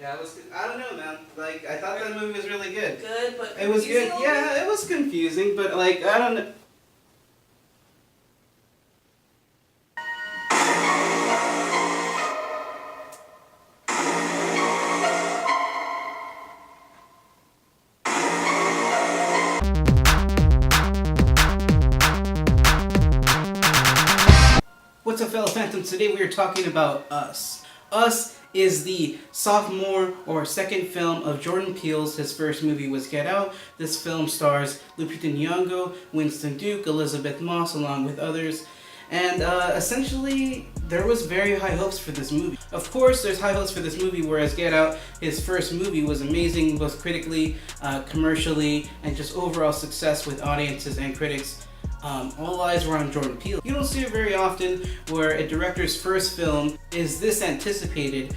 Yeah, it was. I don't know, man. Like, I thought that movie was really good. Good, but it was good. Yeah, it was confusing, but like, I don't know. What's up, fellow phantoms? Today we are talking about Us. Us is the sophomore or second film of Jordan Peele's. His first movie was Get Out. This film stars Lupita Nyong'o, Winston Duke, Elizabeth Moss, along with others. And essentially, there was very high hopes for this movie. Of course, there's high hopes for this movie, whereas Get Out, his first movie, was amazing, both critically, commercially, and just overall success with audiences and critics. All eyes were on Jordan Peele. You don't see it very often where a director's first film is this anticipated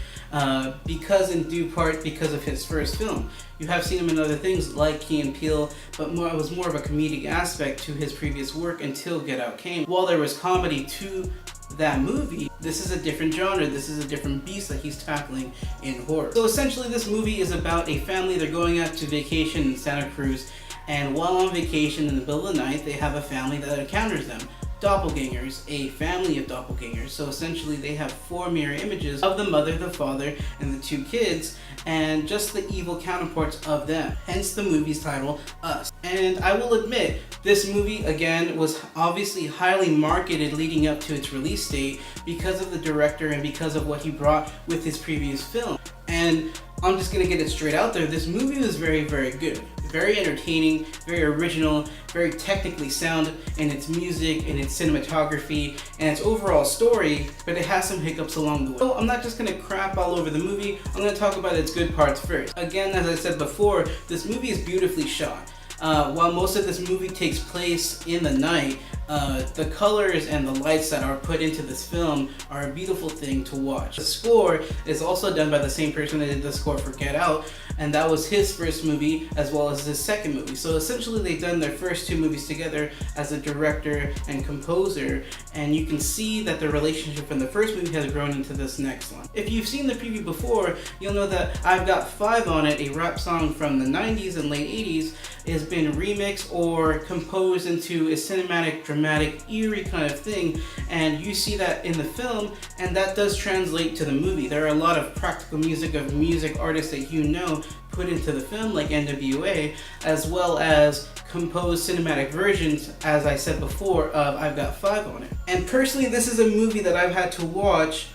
because in due part because of his first film. You have seen him in other things like Key and Peele, but it was more of a comedic aspect to his previous work until Get Out came. While there was comedy to that movie, this is a different genre, this is a different beast that he's tackling in horror. So essentially this movie is about a family. They're going out to vacation in Santa Cruz, and while on vacation in the middle of the night, they have a family that encounters them. Doppelgangers, a family of doppelgangers. So essentially they have 4 mirror images of the mother, the father, and the 2 kids, and just the evil counterparts of them. Hence the movie's title, Us. And I will admit, this movie, again, was obviously highly marketed leading up to its release date because of the director and because of what he brought with his previous film. And I'm just gonna get it straight out there, this movie was very, very good. Very entertaining, very original, very technically sound in its music, in its cinematography, and its overall story, but it has some hiccups along the way. So I'm not just gonna crap all over the movie, I'm gonna talk about its good parts first. Again, as I said before, this movie is beautifully shot. While most of this movie takes place in the night, the colors and the lights that are put into this film are a beautiful thing to watch. The score is also done by the same person that did the score for Get Out, and that was his first movie as well as his second movie. So essentially they've done their first 2 movies together as a director and composer, and you can see that the relationship from the first movie has grown into this next one. If you've seen the preview before, you'll know that I've Got 5 on It, a rap song from the 90s and late 80s, has been remixed or composed into a cinematic, dramatic, eerie kind of thing, and you see that in the film, and that does translate to the movie. There are a lot of practical music of music artists that you know put into the film, like NWA, as well as composed cinematic versions, as I said before, of I've Got 5 on It. And personally, this is a movie that I've had to watch.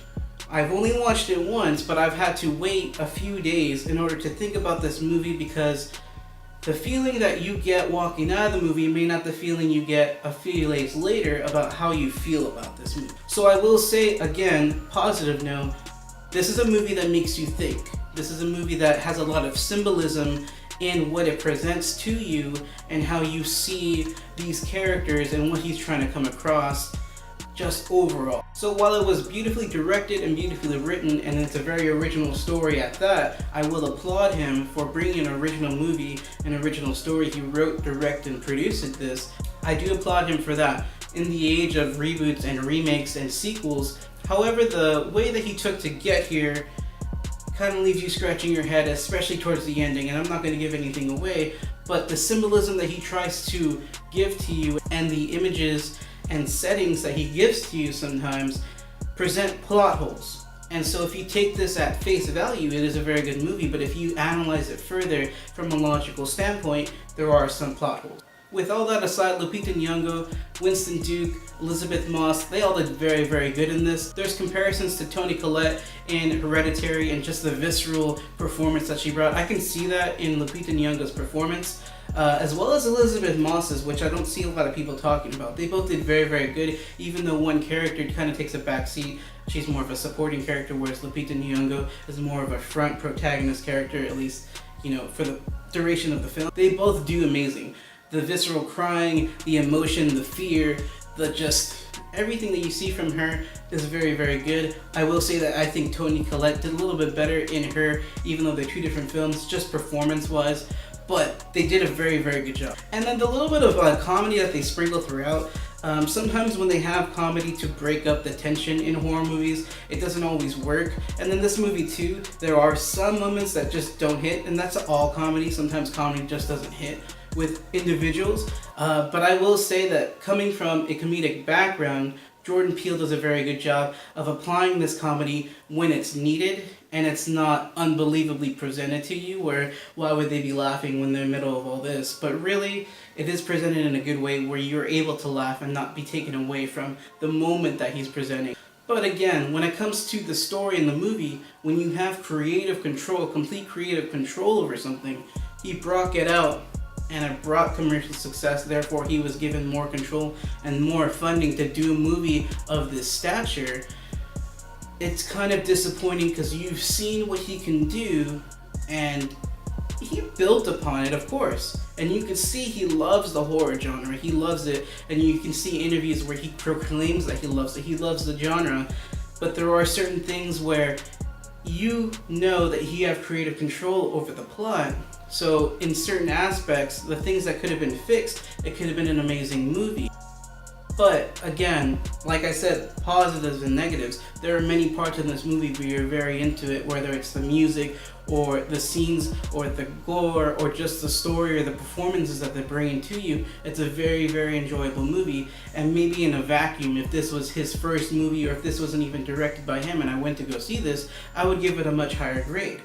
I've only watched it once, but I've had to wait a few days in order to think about this movie, because the feeling that you get walking out of the movie may not the feeling you get a few days later about how you feel about this movie. So I will say, again, positive note, this is a movie that makes you think. This is a movie that has a lot of symbolism in what it presents to you and how you see these characters and what he's trying to come across just overall. So while it was beautifully directed and beautifully written, and it's a very original story at that, I will applaud him for bringing an original movie, an original story. He wrote, directed, and produced this. I do applaud him for that. In the age of reboots and remakes and sequels, however, the way that he took to get here kind of leaves you scratching your head, especially towards the ending, and I'm not going to give anything away, but the symbolism that he tries to give to you and the images and settings that he gives to you sometimes present plot holes. And so if you take this at face value, it is a very good movie, but if you analyze it further from a logical standpoint, there are some plot holes. With all that aside, Lupita Nyong'o, Winston Duke, Elizabeth Moss, they all did very, very good in this. There's comparisons to Toni Collette in Hereditary and just the visceral performance that she brought. I can see that in Lupita Nyong'o's performance, as well as Elizabeth Moss's, which I don't see a lot of people talking about. They both did very, very good, even though one character kind of takes a backseat. She's more of a supporting character, whereas Lupita Nyong'o is more of a front protagonist character, at least, you know, for the duration of the film. They both do amazing. The visceral crying, the emotion, the fear, the just everything that you see from her is very, very good. I will say that I think Toni Collette did a little bit better in her, even though they're 2 different films, just performance-wise. But they did a very, very good job. And then the little bit of comedy that they sprinkle throughout, Sometimes when they have comedy to break up the tension in horror movies, it doesn't always work. And in this movie too, there are some moments that just don't hit, and that's all comedy. Sometimes comedy just doesn't hit with individuals. But I will say that coming from a comedic background, Jordan Peele does a very good job of applying this comedy when it's needed, and it's not unbelievably presented to you where why would they be laughing when they're in the middle of all this. But really, it is presented in a good way where you're able to laugh and not be taken away from the moment that he's presenting. But again, when it comes to the story in the movie, when you have creative control, complete creative control over something, he brought Get Out and it brought commercial success, therefore he was given more control and more funding to do a movie of this stature. It's kind of disappointing because you've seen what he can do and he built upon it, of course. And you can see he loves the horror genre, he loves it, and you can see interviews where he proclaims that he loves it, he loves the genre. But there are certain things where you know that he have creative control over the plot. So in certain aspects, the things that could have been fixed, it could have been an amazing movie. But again, like I said, positives and negatives. There are many parts in this movie where you're very into it, whether it's the music or the scenes or the gore or just the story or the performances that they're bringing to you. It's a very, very enjoyable movie. And maybe in a vacuum, if this was his first movie or if this wasn't even directed by him and I went to go see this, I would give it a much higher grade.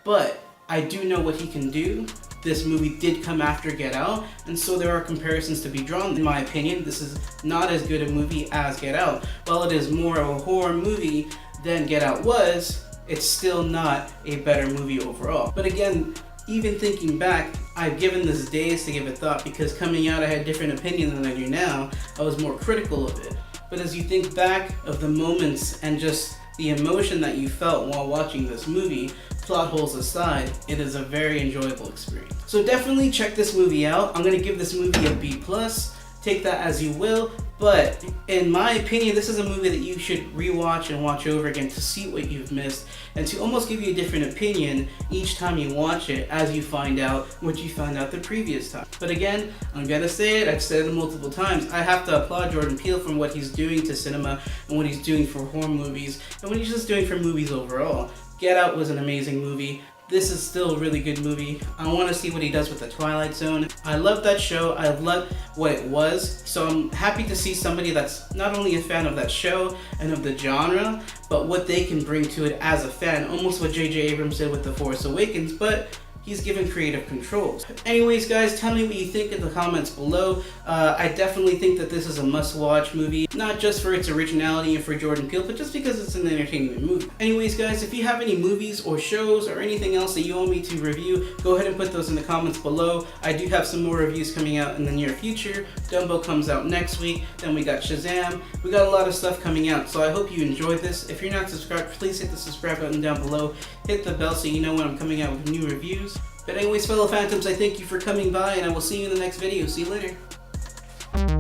But I do know what he can do. This movie did come after Get Out, and so there are comparisons to be drawn. In my opinion, this is not as good a movie as Get Out. While it is more of a horror movie than Get Out was, it's still not a better movie overall. But again, even thinking back, I've given this days to give it thought because coming out I had a different opinion than I do now. I was more critical of it. But as you think back of the moments and just the emotion that you felt while watching this movie, plot holes aside, it is a very enjoyable experience. So definitely check this movie out. I'm going to give this movie a B+. Take that as you will. But in my opinion, this is a movie that you should rewatch and watch over again to see what you've missed and to almost give you a different opinion each time you watch it as you find out what you found out the previous time. But again, I'm gonna say it, I've said it multiple times, I have to applaud Jordan Peele for what he's doing to cinema and what he's doing for horror movies and what he's just doing for movies overall. Get Out was an amazing movie. This is still a really good movie. I want to see what he does with the Twilight Zone. I love that show. I love what it was. So I'm happy to see somebody that's not only a fan of that show and of the genre, but what they can bring to it as a fan. Almost what J.J. Abrams did with The Force Awakens, but he's given creative controls. Anyways, guys, tell me what you think in the comments below. I definitely think that this is a must-watch movie, not just for its originality and for Jordan Peele, but just because it's an entertainment movie. Anyways, guys, if you have any movies or shows or anything else that you want me to review, go ahead and put those in the comments below. I do have some more reviews coming out in the near future. Dumbo comes out next week. Then we got Shazam. We got a lot of stuff coming out, so I hope you enjoyed this. If you're not subscribed, please hit the subscribe button down below. Hit the bell so you know when I'm coming out with new reviews. But anyways, fellow Phantoms, I thank you for coming by, and I will see you in the next video. See you later.